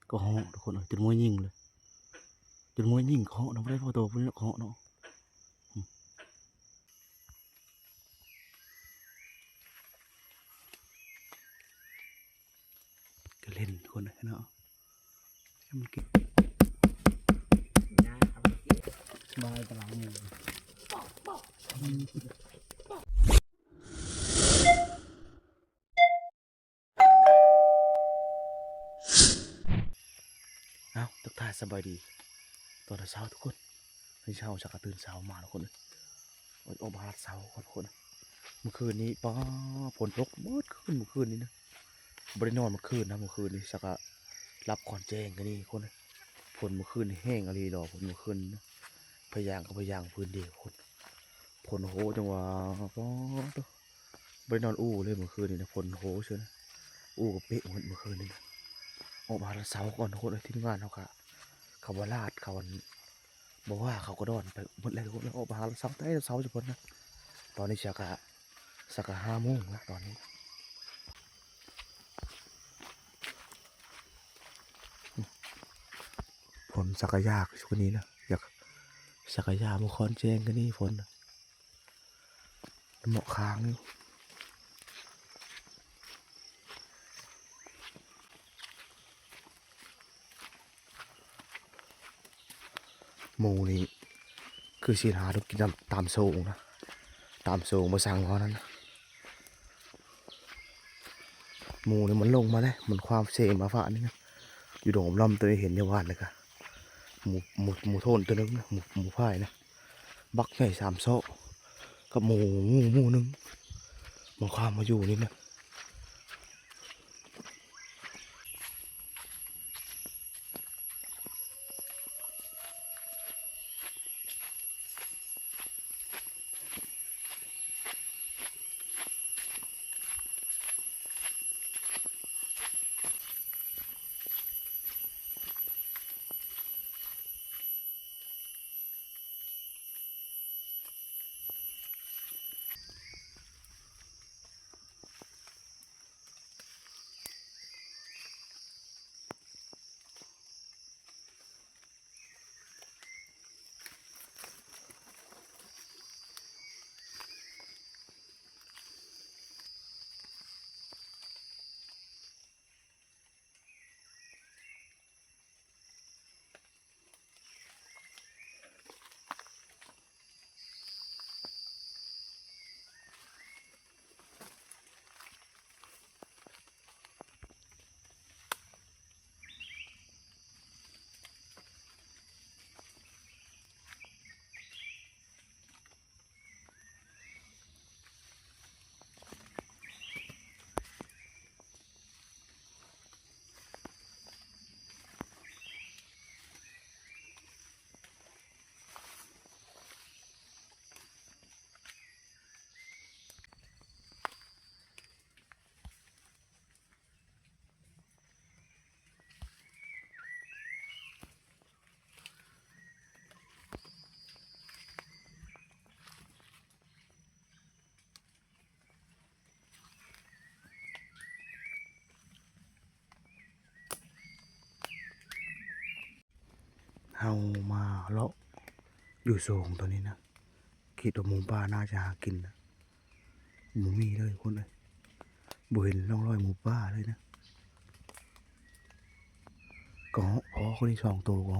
ก็เหาะทุกคนจนมวยยิงเลยจนมวยยิงเหาะน้ำได้พอโตพุ่นเหาะเนาะก็เล่นทุกคนเนาะมันเก็บสบายตลาดหมูเอาตักทายสบายดีตอนเช้าทุกคนให้เช้าจากตื่นเช้ามาทุกคนโอ้บาดเช้าทุกคนเมื่อคืนนี้ป้าฝนตกมืดขึ้นเมื่อคืนนี้นะบริโนอนเมื่อคืนนะเมื่อคืนนี้สักรับก่อนแจ้งกันนี่คนฝนเมื่อคืนแห้งอะไรดอกฝนเมื่อคืนพยางก็พยางพื้นเดียวคนฝนโหจังหวะป้าบริโนอนอู้เลยเมื่อคืนนี้นะฝนโหเชียวนะอู้กับเป๊ะเหมือนเมื่อคืนนี้นะออกมาเช้าก่อนทุกคนที่งานเขาค่ะเขาบาลาดเขาบอกว่าเขาก็ดอนไปหมดเลยทุกคนแล้วออกมาเช้าใต้เช้าจะพ้นนะตอนนี้สัก5 โมงนะตอนนี้ฝนสักยากช่วงนี้นะอยากสักยามุคอนแจ้งกันนี่ฝนเหมาะค้างนี่หมูนี่คือสิหาต้องกินตามโซงนะตามโซงมาสั่งเพราะนั้นนะหมูนี่มันลงมาเลยมันความเสมาฝ่านี่นะอยู่โดมลำตัวเห็นในวันเลยค่ะหมูโทนตัวนึงนะหมูพายนะบักใหญ่3 โซ่กับหมูนึงมันความมาอยู่นี่นะเฮามาเลาะอยู่โซงตัวนี้นะคิดว่าหมูป่าน่าจะหากินนะหมูมีเลยคนเลยบ่เห็นร่องรอยหมูป่าเลยนะก็พอคนนี้2 ตัวก็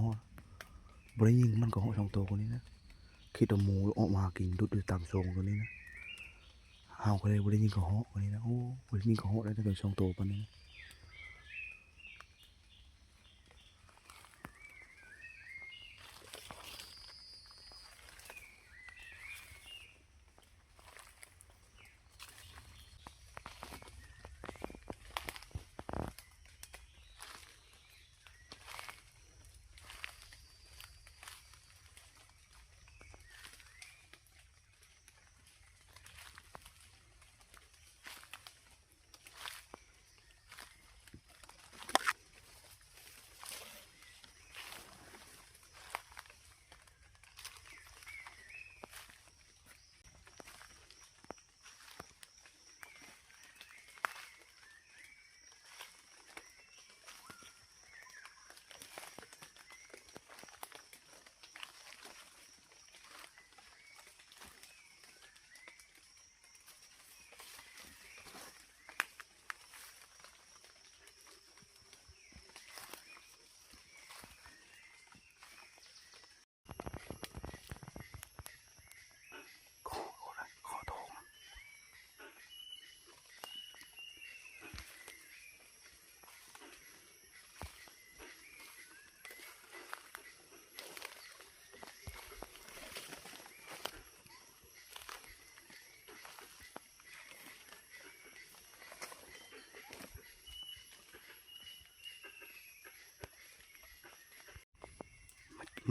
บ่ได้ยิงมันก็2 ตัวคนนี้นะคิดว่าหมูออกมากินดุดอยู่ตามโซงตัวนี้นะเฮาก็เลยบ่ได้ยิงก็คนนี้นะโอ้บ่ได้ยิงก็ได้แต่เป็น2 ตัวคนนี้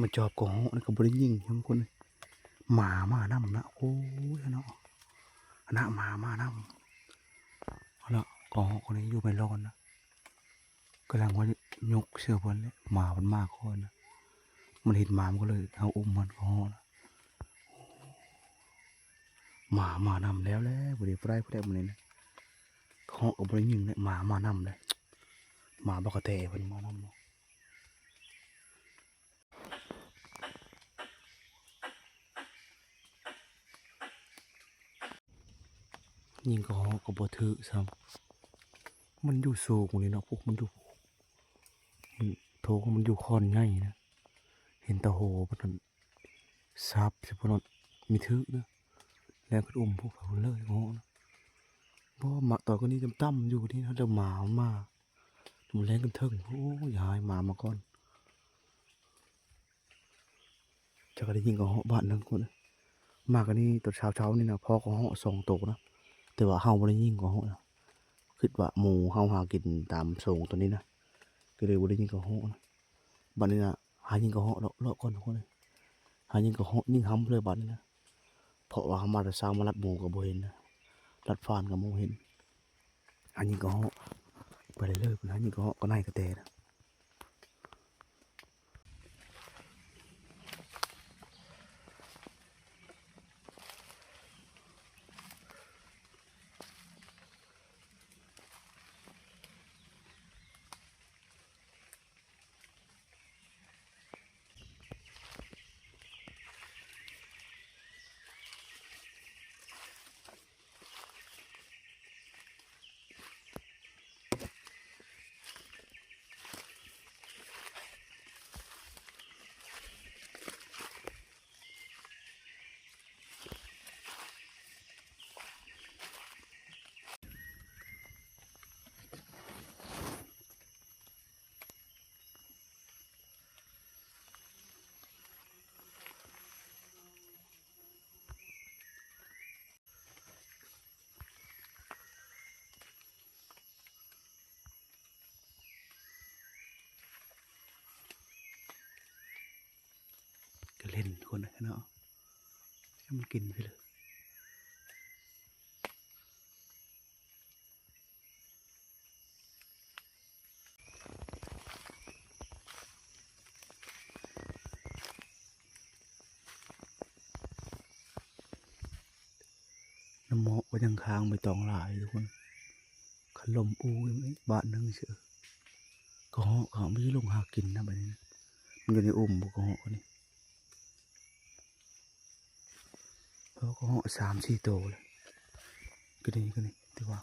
มาจอบกองนี่ก็บริยิงทุกคนหมามาน้ำนะโอ้ยเนาะนะหมามาน้ำเอาละกองคนนี้อยู่ไม่รอดนะกำลังว่ายกเชือกวันเลยหมามันมากคนนะมันเห็นหมามันก็เลยเอาอุ้มมันกองนะหมามานำแล้วบริไฟพระมันนี่นะกองกับบริยิงเลยหมามานำเลยหมาบักเตะมันมานำยิงกองกับบถือซ้ำมันอยู่สูงเลยเนาะพวกมันอยู่โถมันอยู่คอนง่ายนะเห็นตะโหมันซับสิพนมีถือนะแล้วก็อุ้มพวกเขาเลยงอนะเพราะหมาต่อก็นี่ตั้มอยู่ที่นั่นเดี๋ยวหมามามันแรงกันเถิงโอ้ยายหมามาก่อนจะก็ได้ยิงกับเหาะบ้านนึงคนมากกว่านี้ตัวเช้านี่นะพ่อก็เหาะ2 ตัวนะแต่ว่าเฮาไม่ได้ยิงกับเหาะนะคิดว่าหมูเฮาหากินตามโซงตัวนี้นะก็เลยไม่ได้ยิงกับเหาะนะบ้านนี้นะหายิงกับเหาะเลาะก่อนทุกคนเลยหายิงกับเหาะยิงห้ำเลยบ้านนี้นะเพราะว่าเขามาแต่เช้ามาลัดหมูกับโบเห็นนะลัดฟานกับโมเห็นหายิงกับเหาะไปเรื่อยๆหายิงกับเหาะก็น่ายกระเตนะก็เล่นคนนะเนาะให้มันกินไปเลยน้ำหมอกก็ยังค้างไม่ต้องหลายทุกคนขลมอูยังไงบ้านนึงเชื่อก็เหาะเขาไม่ใช่ลงหากินนะแบบนี้นะมันอยู่ในอุ้มบุกเหาะนี่เพราะก็เหาะ3-4 ตัวเลยก็นี่ที่ว่า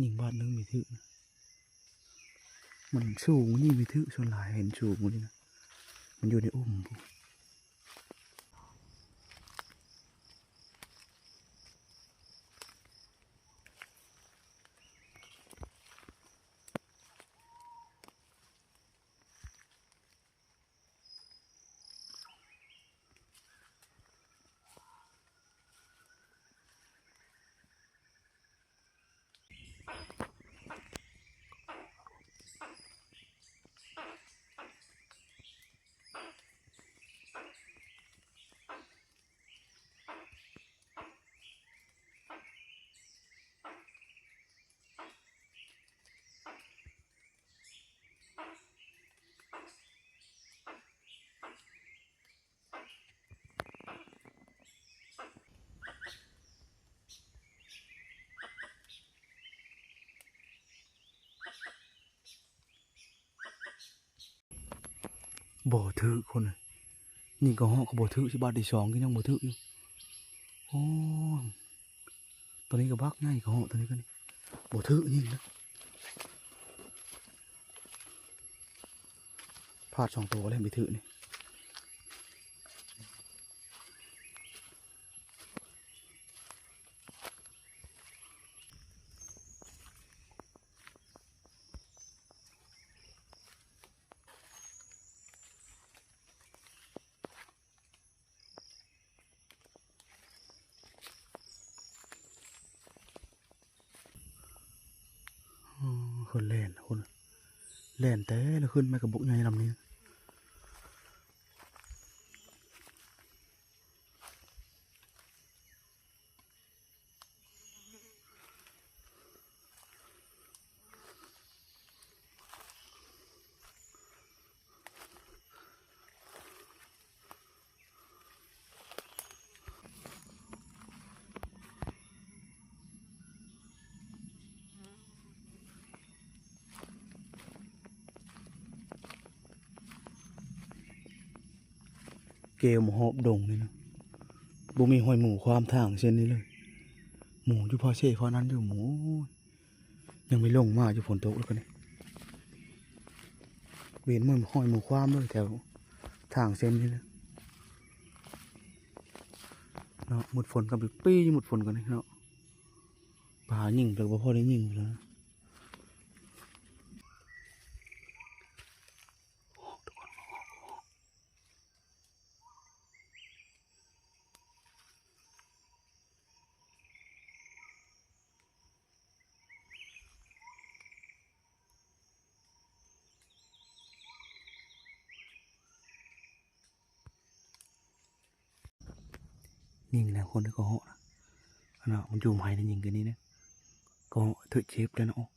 ยิงบ้านนึงมีถือนะมันสูงนี่มีถือส่วนหลายเห็นสูงนี่นะมันอยู่ในอุ้มบุบ่ถือคนเลยนี่ก็เหาะก็บ่ถือที่บ้านที่2ก็ยังบ่ถืออยู่โอ้ตัวนี้ก็บักง่ายก็เหาะตัวนี้ก็นี่บ่ถือยิงนะพลาด2 ตัวแล้วไม่ถือนี่คนเล่นคนเล่นแต่แล้วขึ้นมากับบุกใหญ่ลำนี้ เกลหมหอบดงนี่นะบ่มีห้อยหมูความทางเช่นนี้เลยหมูอยู่พอเช่พอนั้นอยู่หมูยังไม่ลงมาอยู่ฝนตกแล้วกันนี่เวียนมันห้อยหมูความเลยแถวทางเส้นนี้นะเนาะหมดฝนกับปีหมดฝนกันนี่เนาะป่ายิ่งแต่ว่าพอได้ยิ่งแล้วยิ่งแล้วคนที่ก็เหาะนะเนาะมันอยู่ไม้ในยิ่งกันนี้นะก็ถือเชฟแล้วเนาะ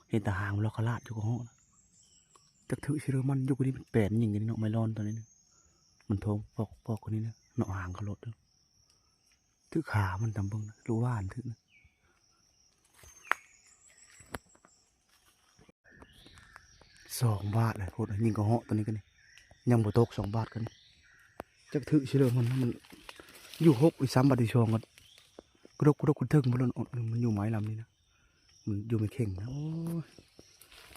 เห็นตาหางมันล็อกขลาดอยู่ก็เหาะนะจักถือเชื่อมันอยู่กันนี้มันแปดยิ่งกันนี้เนาะไม่ร้อนตอนนี้นะมันท้องปอกคนนี้นะเนาะหางเขาลดนะถือขามันตำบังนะรู้ว่าอันถือนะ2 บาทเลยโคตรยิ่งก็เหาะตัวนี้กันนี่ยังบ่ตก2 บาทกันจักถือเชื่อมันอยู่6อีก3 บาทที่ชองกันกระดกกระเทิงมันอยู่ไม้ลำนี้นะมันอยู่ไม่เข่งนะโอ้ย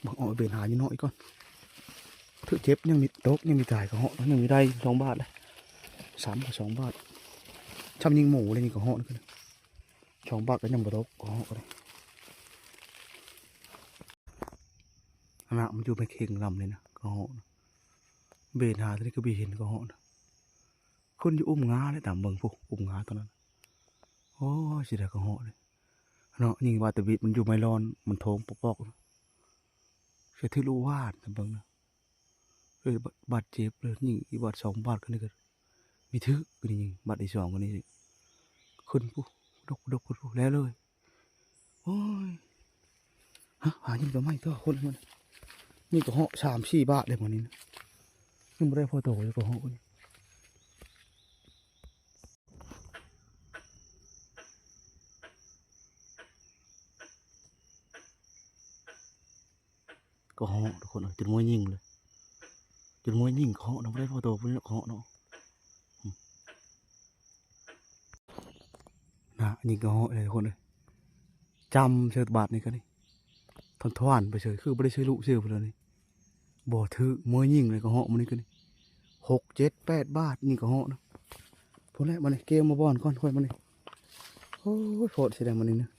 บอกเอาเบนหาอยู่น้อยก่อนถือเจ็บยังมีโต๊ะยังมีจ่ายก็เหาะยังมีได้2 บาทเลย3 กับ 2 บาทชำยิงหมูเลยนี่ก็เหาะกัน2 บาทก็ยังบ่โต๊ะก็เหาะเลยนะมันอยู่ไม่เข่งลำเลยนะก็เหาะเบนหาตัวนี้ก็บีเห็นก็เหาะนะคนอยู่อุ้มงาเลยตามเบิ่งพวกอุ้มงาตอนนั้นโอ้ยสิได้ก็เหาะเลยเนาะยิงว่าแต่บิดมันอยู่ไม่ร้อนมันโถงปอกๆเสียที่รู้วาดตามเบิ่งนะเลยบาดเจ็บเลยยิงอีบาด2 บาทกันนี่ก็มีทึกกันนี่บาดที่2กันนี่ขึ้นปุ๊ดกแล้วเลยโอ้ยฮะหายิงตัวไม่ตัวคนมันนี่ก็เหาะ3-4 บาทเลยวันนี้นะยังไม่ได้พอโตเลยก็เหาะนี่ก็เหาะทุกคนจนมวยยิงเลยจนมวยยิงก็เหาะเราไม่ได้พอโตพวกนี้ก็เหาะเนาะนะยิงก็เหาะเลยทุกคนเลยจำเชือบาทนี่กันนี่ทอนไปเฉยคือไม่ได้ใช้ลูกเสือไปเลยนี่บ่อถือมวยยิงเลยก็เหาะมันนี่กันนี่6-7-8 บาทนี่ก็เหาะนะพวกนี้มันนี่เกมมาบอนก่อนค่อยมันนี่โอ้ยโผล่แสดงมันนี่นะ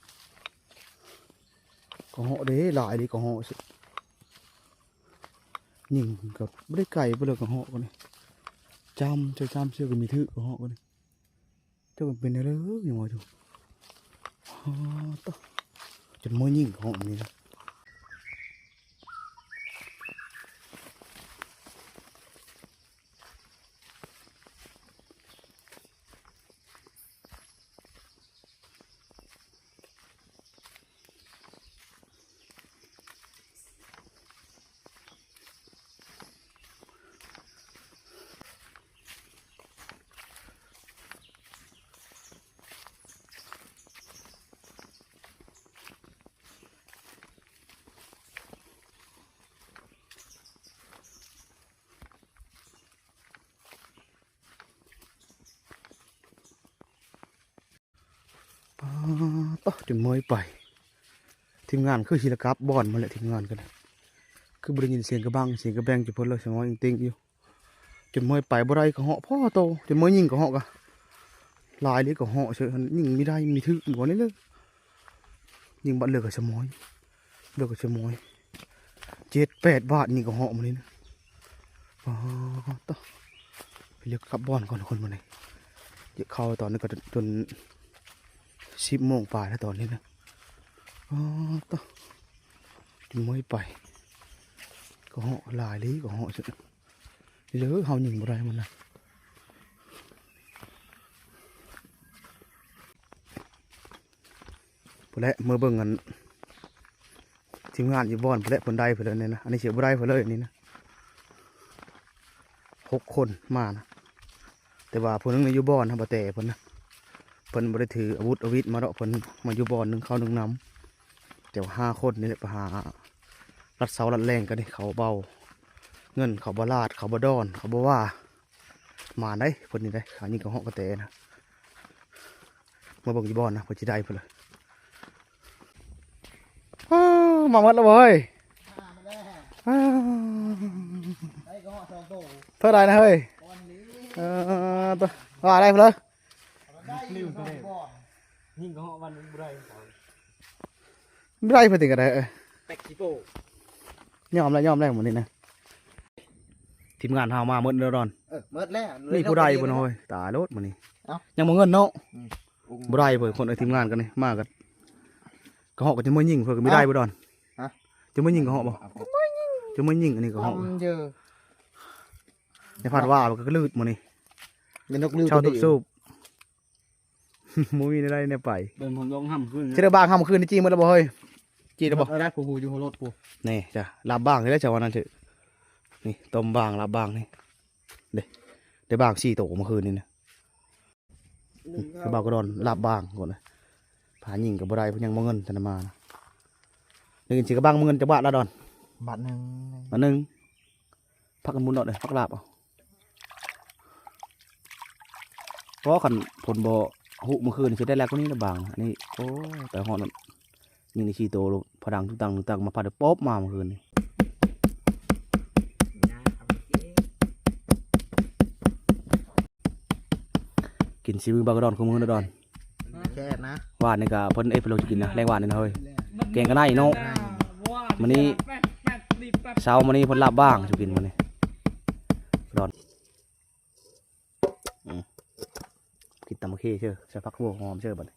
ก็เหาะเด้หลายดีก็เหาะสิยิงกับไม่ได้ไก่ไปเลยก็เหาะกันนี่จำเชื่อก็มีถือก็เหาะกันนี่เจ้าเป็นอะไรอย่างวะจูอ๋อต่อจนมวยยิงก็เหาะมันนี่นะต่อจนมวยไปทีมงานคือศิลกับบ่อนมาแหละทีมงานกันคือบริยินเสียงกระบังเสียงกระแบงจะพ้นเลยเสียงว่ายังติงอยู่จนมวยไปบ่ได้ก็เหาะพ่อโตจนมวยยิงก็เหาะกะลายนี้ก็เหาะเฉยยิงไม่ได้มีทึกหัวนี่เลยยิงบัดเลือกกับสมอยเลือกกับสมอย7-8 บาทนี่ก็เหาะมาเลยนะอ๋อต่อไปเลือกขับบอลก่อนคนมาเลยเดี๋ยวเข้าตอนนี้ก็จน10 โมงป่าแล้วตอนนี้นะอ๋อต่อจนมวยไปก็เหาะลายนี้ก็เหาะเฉยเหลือเขายิงบ่ได้มันนะพอแล้วเมื่อเบิ่งกันทีมงานอยู่บ่อนพอแล้วคนใดพอแล้วเนี่ยนะอันนี้เสียบ่ได้พอเลยนี่นะ6 คนมานะแต่ว่าพวกนึงในอยู่บ่อนนะบ่แต่เพิ่นนะเพิ่นบ่ได้ถืออาวุธมาดอกเพิ่นมาอยู่บ่อนนึงเขานึงนำแต่ว่า5 คนนี่แหละไปหารัดเสารัดแรงกันนี่เขาเบาเงินเขาบ่ลาดเขาบ่ดอนเขาบ่ว่า มาได้คนนี้ได้ขายิงกับห้องกระเตนะมาบอกยีบอลนะพอจะได้เพื่อนเลยมาหมดแล้วเว้ยเท่าไรนะเฮ้ยตัวว่าอะไรเพื่อนเลยยิงก็เหาะวันบุไร ไม่ได้เพื่อนติดกันเลย แปกซิโป้ ยอมแล้วหมดนี่นะทีมงานเฮามาเมื่อเดือน เมิดแล้ว นี่ผู้ใดบ่น้อยตายรถมันนี่ยังบ่เงินเนาะผู้ใดเพิ่นคนในทีมงานกันนี่มากันก็เหาะก็จะมายิงเพิ่นก็ไม่ได้บ่ดอนจะมายิงก็เหาะบ่จะมายิงอันนี้ก็เหาะในพาดว่ามันก็ลืดมื้อนี้ เป็นนกลือ ชาวตุบซูบบ่มีอะไรในไป เป็นผมลงห้ำขึ้น สิได้บ้างห้ามคืนนี่จี้หมดแล้วบ่เฮ้ยจี้แล้วบ่ ได้ปูอยู่หัวรถปู นี่จ้ะลาบบ้างได้แล้วจ้ะวันนั้นเถอะนี่ต้มบ้างลาบบ้างนี่ได้บ้าง4โตเมื่อคืนนี่นะคือบ่าวก็ดอนลาบบ้างก่อนนะผายิงก็บ่ได้เพิ่นยังบ่เงินธนมานะนึกสิก็บ้างเงินจะบาทละดอน บาทหนึ่ง มาหนึ่งพักกันมุนดอกเลยพักลาบเอาเพราะขันผลบ่หุเมื่อคืนจะได้แล้วก็นี่นะบางอันนี้โอ้แต่หอดนี่ในชีโตลพดังทุกตังมาพัดป๊อบมาเมื่อคืนนี่กินซีมือบากระดอนของมือนะดอน แค่นะ หวานนี่ก็เพิ่นเอฟเราจะกินนะแรงหวานนี่นะเฮ้ยแกงก็ได้เนาะมันนี่เช้ามันนี่เพิ่นลาบบ้างจะกินมันนี่ดอนกินตำมะเขือเชื่อใส่ผักบัวหอมเชื่อบัด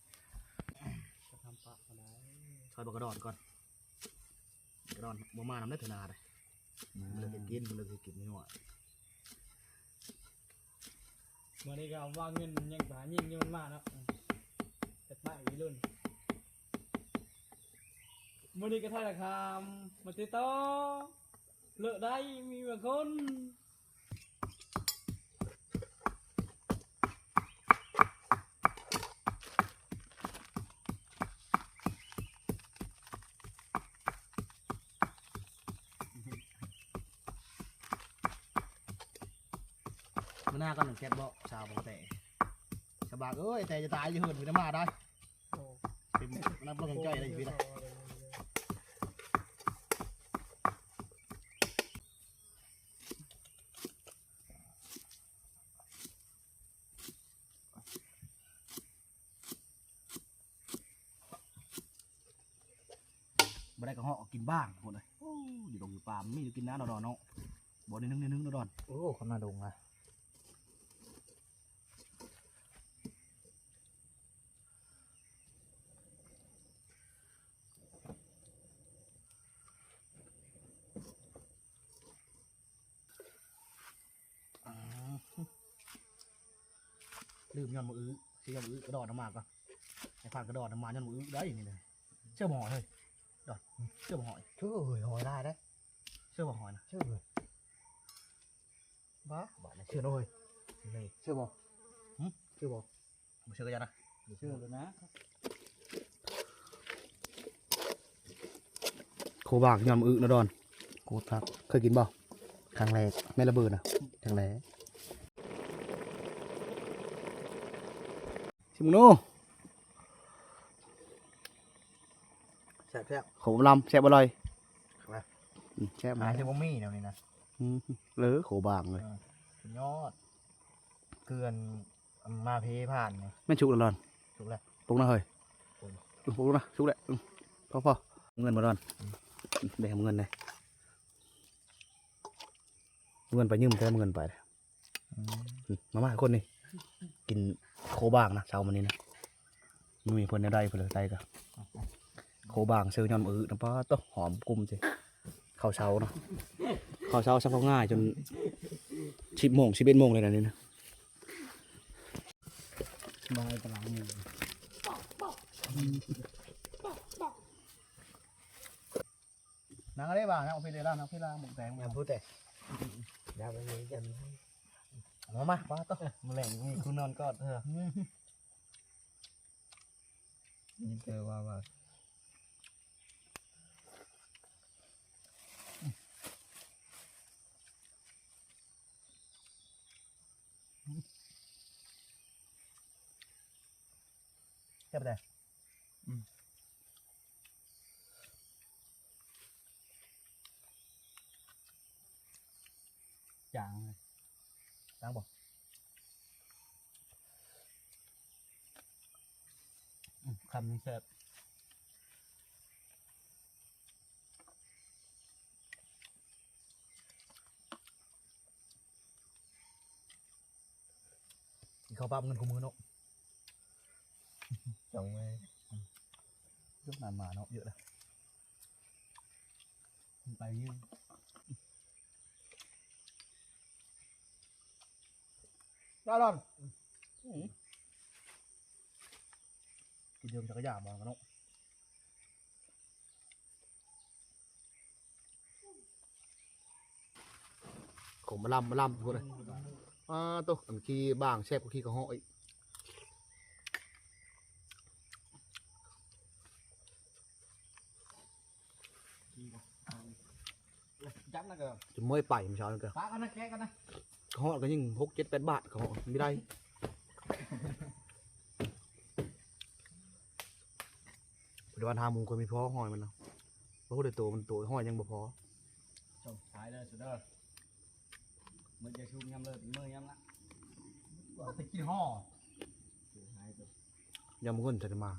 ซอยบากระดอนก่อนกระดอนบ่มาน้ำได้ถนาเลยเลยกินนี่หน่อย วันนี้ก็วางเงินยังผายิงมันมากเนาะแต่ป้าอีรุ่นวันนี้ก็ท่าราคามาติดต่อเลิกได้มีบางคนมื่อหน้าก็หนึ่งแคทบอกชาวบอกแต่ชาวบ้านเอ้ยแต่จะตายจะเหินไปน้ำมาได้เป็นน้ำต้นใจอะไรอยู่พี่นะบ่ได้ก็เหาะกินบ้างคนเลยอยู่ตรงอยู่ป่ามีอยู่กินน้ำดอนเนาะบ่ได้นึงดอน โอ้คนมาดงอ่ะลืมย้อนมืออื้อที่ย้อนมืออื้อกระดอนน้ำมากก็ไอ้ผ่านกระดอนน้ำมาย้อนมืออื้อได้อย่างนี้เลยเชื่อบ่หอยเลยดอนเชื่อบ่หอย ชื่อหอยได้ได้ เชื่อบ่หอยนะ ชื่อบ้า บ่เนี่ยเชื่อด้วยเลย ชื่อบ่ชื่อบ่ บ่เชื่อก็ยังนะ ชื่อเลยนะ โคบากย้อนมืออื้อนะดอน กูทัก เคยกินบ่ ครั้งแรก แม่ระเบิดนะ ครั้งแรก ชิมนู แซ่บแซ่บ ขมลำแซ่บอร่อยแซ่บ หาชื่อบ่มีเดี๋ยวนี้นะ หรือโขบางเลย สุดยอดเกลือนมาเพผ่านไง แม่ชุกแล้วดอน ถูกแล้ว ปรุงนะเฮ้ยปรุงนะชุกแล้วพอเงินมาดอนได้ทำเงินเลยเงินไปยืมแท้เงินไปมาคนนี่กินโคบางนะเช้ามันนี้นะไม่มีคนได้เพื่อได้ก็โคบางซื้อยอนมือน้ำปลาต้หอมกุ้มสิข้าวเช้าเนาะข้าวเช้าชักง่ายจน11 โมงเลยนะนี่นะ บายตลาดหมู นางอะไรบ้างนะเอาไปเลยด้านเอาไปล่างหมกแดง อย่าพูดแต่ยาไปเลยกันมาป้าต้องมาแหล่งนี่คุณนอนกอดเถอะนี่เจอว่า ช่ปะแต่จางเลยจางบอกคำนี้แซ่บเขาปั๊มเงินของมือเนาะจังเลยยกนานมาเนาะเยอะเลยไปยืมได้ดอนกินเดิมจักรยานมากันเนาะผมมาลำทุกคนเลยตัวอันขี้บางแซ่บกว่าขี้กระห้อยจับนะเกิน จะเมื่อยไปมันเช้าแล้วเกิน ปากันนะแกกันนะ กระห้อยก็ยิ่ง6-7-8 บาทกระห้อยไม่ได้ปัจจุบัน5 โมงก็มีพอห้อยมันเนาะเพราะว่าตัวมันตัวห้อยยังบ่พอ จบท้ายเลยสุดเด้อมันจะชูยำเลยมือยำละไปกินห่อ ยังมึงเงินจะมา